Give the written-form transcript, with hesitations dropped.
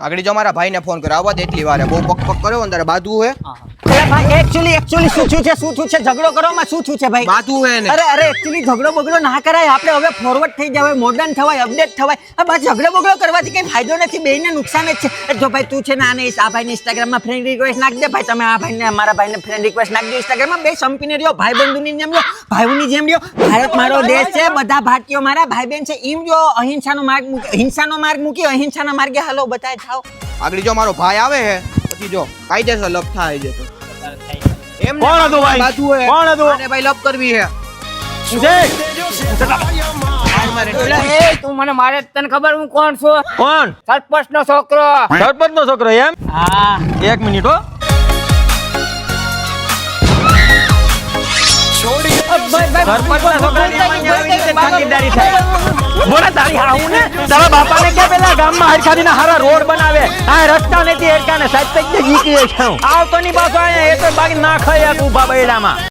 આગળ જો મારા ભાઈને ફોન કર્યો આવવા દે એટલી વારે બહુ પક પક કર્યો અંદર બાદુ હે અરે ભાઈ એક્ચ્યુઅલી શું થયું છે ઝઘડો કરવામાં શું થયું છે ભાઈ બાદુ હે ને અરે એક્ચ્યુઅલી ઝઘડો બગડો ના કરાય આપણે હવે ફોરવર્ડ થઈ જવાય મોડર્ન થવાય અપડેટ થવાય આ બસ ઝઘડો બગડો કરવાથી કઈ ફાયદો નથી બેયને નુકસાન જ છે જો ભાઈ તું છે ને આને આ ભાઈને ઇન્સ્ટાગ્રામમાં ફ્રેન્ડ રિક્વેસ્ટ નાખ દે ભાઈ તમે આ ભાઈને મારા ભાઈને ફ્રેન્ડ રિક્વેસ્ટ નાખ દો ઇન્સ્ટાગ્રામમાં બે સંપીને રહ્યો ભાઈ બંધુની જેમ રહ્યો ભાઈઓની જેમ રહ્યો ભારત મારો દેશ છે બધા ભારતીયો મારા ભાઈ બહેન છે એમ જો હિંસાનો માર્ગ મૂકી અહિંસાના માર્ગે હાલો બતાય જાઓ આગળ જો મારો ભાઈ આવે હે પછી જો કાયદેસર લપ થાય છે તો એમ કોણ હતું ભાઈ? બાદુ હે કોણ હતું? અને ભાઈ લપ કરવી હે શું છે એ તું મને મારે તને ખબર હું કોણ છું કોણ? સરપંચ નો છોકરો સરપંચ નો છોકરો એમ? હા એક મિનિટ હો. સરપંચના છોકરાની આમાં આવી રીતે ભાગીદારી થાય. બોલા તારી હાહુ ને તારા બાપાને કે પેલા ગામમાં હરખાદીના હારા રોડ બનાવે. આ રસ્તા નથી હરખાને સાહેબ તક જીકી છે. આવતો ની પાછો આયા એ તો બાગ ના ખાય તું બાબા એડામાં.